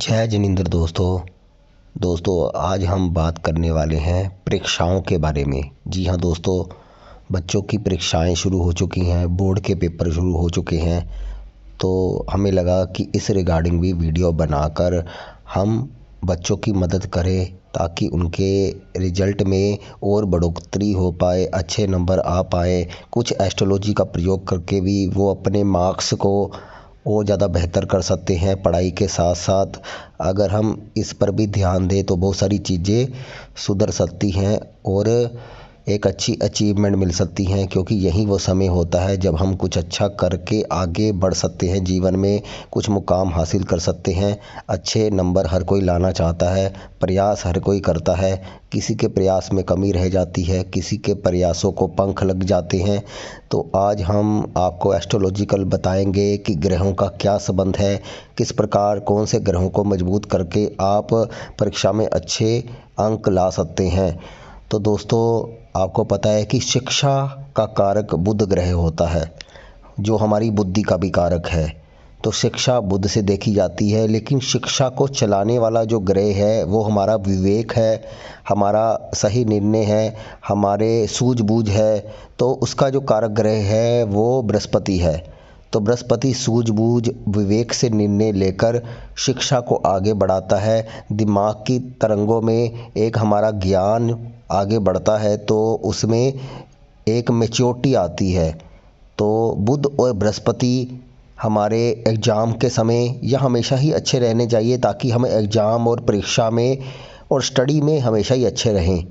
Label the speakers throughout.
Speaker 1: जय जिनेंद्र दोस्तों आज हम बात करने वाले हैं परीक्षाओं के बारे में। जी हाँ दोस्तों, बच्चों की परीक्षाएं शुरू हो चुकी हैं, बोर्ड के पेपर शुरू हो चुके हैं। तो हमें लगा कि इस रिगार्डिंग भी वीडियो बनाकर हम बच्चों की मदद करें ताकि उनके रिजल्ट में और बढ़ोतरी हो पाए, अच्छे नंबर आ पाए। कुछ एस्ट्रोलॉजी का प्रयोग करके भी वो अपने मार्क्स को और ज़्यादा बेहतर कर सकते हैं। पढ़ाई के साथ साथ अगर हम इस पर भी ध्यान दें तो बहुत सारी चीज़ें सुधर सकती हैं और एक अच्छी अचीवमेंट मिल सकती हैं, क्योंकि यही वो समय होता है जब हम कुछ अच्छा करके आगे बढ़ सकते हैं, जीवन में कुछ मुकाम हासिल कर सकते हैं। अच्छे नंबर हर कोई लाना चाहता है, प्रयास हर कोई करता है। किसी के प्रयास में कमी रह जाती है, किसी के प्रयासों को पंख लग जाते हैं। तो आज हम आपको एस्ट्रोलॉजिकल बताएंगे कि ग्रहों का क्या संबंध है, किस प्रकार कौन से ग्रहों को मजबूत करके आप परीक्षा में अच्छे अंक ला सकते हैं। तो दोस्तों, आपको पता है कि शिक्षा का कारक बुध ग्रह होता है, जो हमारी बुद्धि का भी कारक है। तो शिक्षा बुध से देखी जाती है, लेकिन शिक्षा को चलाने वाला जो ग्रह है वो हमारा विवेक है, हमारा सही निर्णय है, हमारे सूझबूझ है। तो उसका जो कारक ग्रह है वो बृहस्पति है। तो बृहस्पति सूझबूझ विवेक से निर्णय लेकर शिक्षा को आगे बढ़ाता है। दिमाग की तरंगों में एक हमारा ज्ञान आगे बढ़ता है, तो उसमें एक मैच्योरिटी आती है। तो बुध और बृहस्पति हमारे एग्ज़ाम के समय या हमेशा ही अच्छे रहने चाहिए, ताकि हम एग्ज़ाम और परीक्षा में और स्टडी में हमेशा ही अच्छे रहें।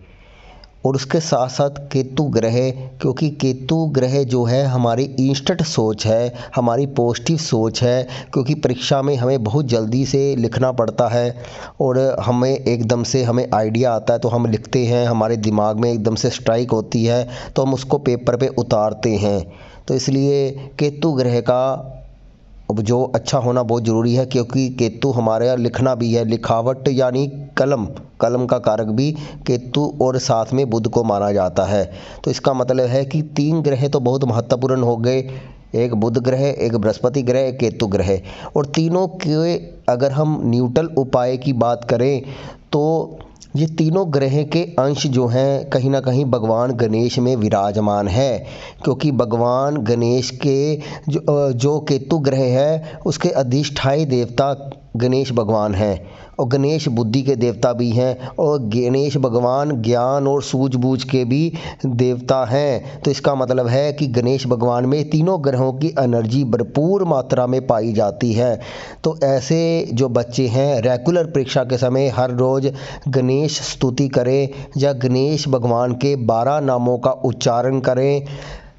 Speaker 1: और उसके साथ साथ केतु ग्रह, क्योंकि केतु ग्रह जो है हमारी इंस्टेंट सोच है, हमारी पॉजिटिव सोच है। क्योंकि परीक्षा में हमें बहुत जल्दी से लिखना पड़ता है और हमें एकदम से हमें आइडिया आता है तो हम लिखते हैं, हमारे दिमाग में एकदम से स्ट्राइक होती है तो हम उसको पेपर पे उतारते हैं। तो इसलिए केतु ग्रह का जो अच्छा होना बहुत ज़रूरी है, क्योंकि केतु हमारे यहाँ लिखना भी है, लिखावट यानी कलम का कारक भी केतु और साथ में बुध को माना जाता है। तो इसका मतलब है कि 3 ग्रह तो बहुत महत्वपूर्ण हो गए, एक बुध ग्रह, एक बृहस्पति ग्रह, एक केतु ग्रह। और तीनों के अगर हम न्यूट्रल उपाय की बात करें तो ये तीनों ग्रह के अंश जो हैं कहीं ना कहीं भगवान गणेश में विराजमान है। क्योंकि भगवान गणेश के जो केतु ग्रह है उसके अधिष्ठायी देवता गणेश भगवान हैं, और गणेश बुद्धि के देवता भी हैं, और गणेश भगवान ज्ञान और सूझबूझ के भी देवता हैं। तो इसका मतलब है कि गणेश भगवान में तीनों ग्रहों की एनर्जी भरपूर मात्रा में पाई जाती है। तो ऐसे जो बच्चे हैं रेगुलर परीक्षा के समय हर रोज़ गणेश स्तुति करें या गणेश भगवान के 12 नामों का उच्चारण करें,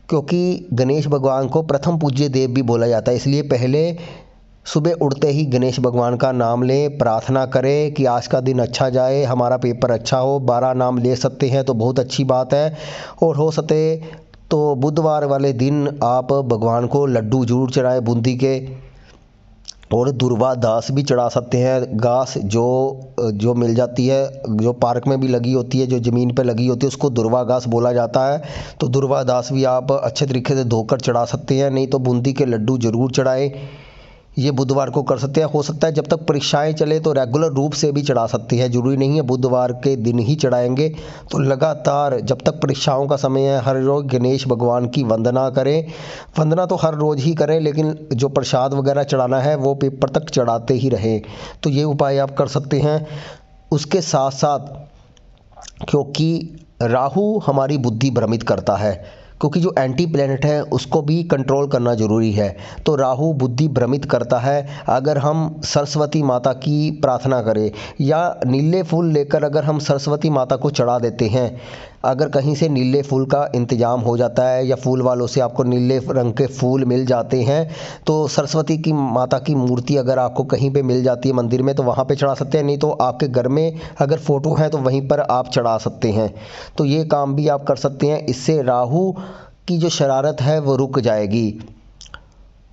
Speaker 1: क्योंकि गणेश भगवान को प्रथम पूज्य देव भी बोला जाता है। इसलिए पहले सुबह उठते ही गणेश भगवान का नाम लें, प्रार्थना करें कि आज का दिन अच्छा जाए, हमारा पेपर अच्छा हो। 12 नाम ले सकते हैं तो बहुत अच्छी बात है। और हो सके तो बुधवार वाले दिन आप भगवान को लड्डू जरूर चढ़ाएं बूंदी के, और दुर्वा दास भी चढ़ा सकते हैं। घास जो मिल जाती है, जो पार्क में भी लगी होती है, जो ज़मीन पे लगी होती है, उसको दुर्वा घास बोला जाता है। तो दुर्वा दास भी आप अच्छे तरीके से धोकर चढ़ा सकते हैं, नहीं तो बूंदी के लड्डू ज़रूर चढ़ाएं। ये बुधवार को कर सकते हैं। हो सकता है जब तक परीक्षाएं चले तो रेगुलर रूप से भी चढ़ा सकते हैं, ज़रूरी नहीं है बुधवार के दिन ही चढ़ाएंगे। तो लगातार जब तक परीक्षाओं का समय है हर रोज़ गणेश भगवान की वंदना करें। वंदना तो हर रोज़ ही करें, लेकिन जो प्रसाद वगैरह चढ़ाना है वो पेपर तक चढ़ाते ही रहें। तो ये उपाय आप कर सकते हैं। उसके साथ साथ, क्योंकि राहु हमारी बुद्धि भ्रमित करता है, क्योंकि जो एंटी प्लैनेट है उसको भी कंट्रोल करना ज़रूरी है। तो राहु बुद्धि भ्रमित करता है। अगर हम सरस्वती माता की प्रार्थना करें या नीले फूल लेकर अगर हम सरस्वती माता को चढ़ा देते हैं, अगर कहीं से नीले फूल का इंतज़ाम हो जाता है या फूल वालों से आपको नीले रंग के फूल मिल जाते हैं, तो सरस्वती की माता की मूर्ति अगर आपको कहीं पे मिल जाती है मंदिर में तो वहाँ पे चढ़ा सकते हैं, नहीं तो आपके घर में अगर फ़ोटो है तो वहीं पर आप चढ़ा सकते हैं। तो ये काम भी आप कर सकते हैं। इससे राहु की जो शरारत है वो रुक जाएगी।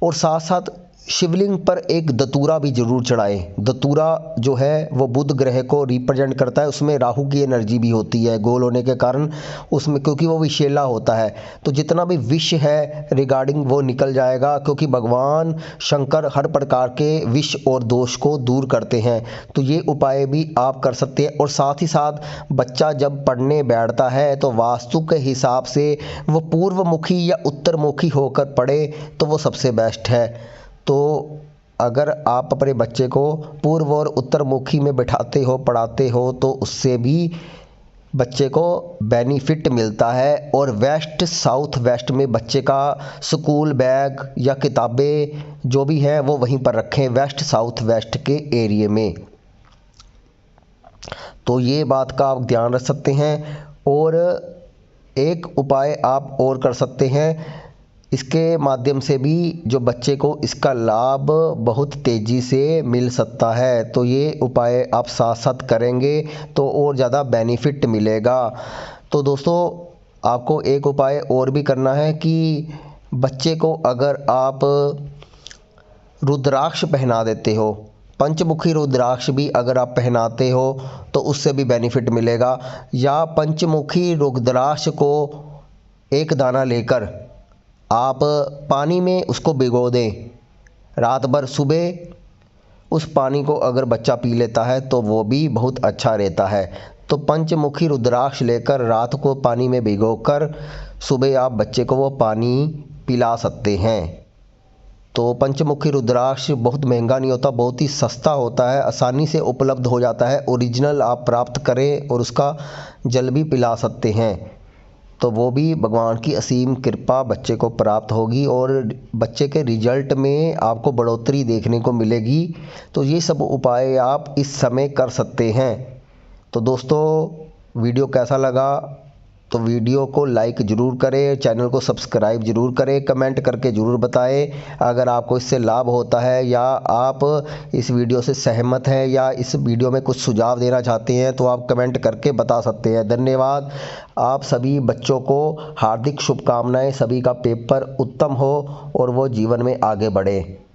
Speaker 1: और साथ साथ शिवलिंग पर एक दतूरा भी जरूर चढ़ाएं। दतूरा जो है वो बुध ग्रह को रिप्रेजेंट करता है, उसमें राहु की एनर्जी भी होती है गोल होने के कारण उसमें, क्योंकि वो विषैला होता है। तो जितना भी विष है रिगार्डिंग वो निकल जाएगा, क्योंकि भगवान शंकर हर प्रकार के विष और दोष को दूर करते हैं। तो ये उपाय भी आप कर सकते हैं। और साथ ही साथ बच्चा जब पढ़ने बैठता है तो वास्तु के हिसाब से वो पूर्वमुखी या उत्तरमुखी होकर पढ़े तो वो सबसे बेस्ट है। तो अगर आप अपने बच्चे को पूर्व और उत्तरमुखी में बिठाते हो, पढ़ाते हो, तो उससे भी बच्चे को बेनिफिट मिलता है। और वेस्ट साउथ वेस्ट में बच्चे का स्कूल बैग या किताबें जो भी हैं वो वहीं पर रखें, वेस्ट साउथ वेस्ट के एरिए में। तो ये बात का आप ध्यान रख सकते हैं। और एक उपाय आप और कर सकते हैं, इसके माध्यम से भी जो बच्चे को इसका लाभ बहुत तेज़ी से मिल सकता है। तो ये उपाय आप साथ साथ करेंगे तो और ज़्यादा बेनिफिट मिलेगा। तो दोस्तों आपको एक उपाय और भी करना है कि बच्चे को अगर आप रुद्राक्ष पहना देते हो, पंचमुखी रुद्राक्ष भी अगर आप पहनाते हो तो उससे भी बेनिफिट मिलेगा। या पंचमुखी रुद्राक्ष को एक दाना लेकर आप पानी में उसको भिगो दें रात भर, सुबह उस पानी को अगर बच्चा पी लेता है तो वो भी बहुत अच्छा रहता है। तो पंचमुखी रुद्राक्ष लेकर रात को पानी में भिगोकर सुबह आप बच्चे को वो पानी पिला सकते हैं। तो पंचमुखी रुद्राक्ष बहुत महंगा नहीं होता, बहुत ही सस्ता होता है, आसानी से उपलब्ध हो जाता है। ओरिजिनल आप प्राप्त करें और उसका जल भी पिला सकते हैं, तो वो भी भगवान की असीम कृपा बच्चे को प्राप्त होगी और बच्चे के रिजल्ट में आपको बढ़ोतरी देखने को मिलेगी। तो ये सब उपाय आप इस समय कर सकते हैं। तो दोस्तों वीडियो कैसा लगा तो वीडियो को लाइक ज़रूर करें, चैनल को सब्सक्राइब ज़रूर करें, कमेंट करके ज़रूर बताएं अगर आपको इससे लाभ होता है या आप इस वीडियो से सहमत हैं या इस वीडियो में कुछ सुझाव देना चाहते हैं तो आप कमेंट करके बता सकते हैं। धन्यवाद। आप सभी बच्चों को हार्दिक शुभकामनाएं, सभी का पेपर उत्तम हो और वो जीवन में आगे बढ़े।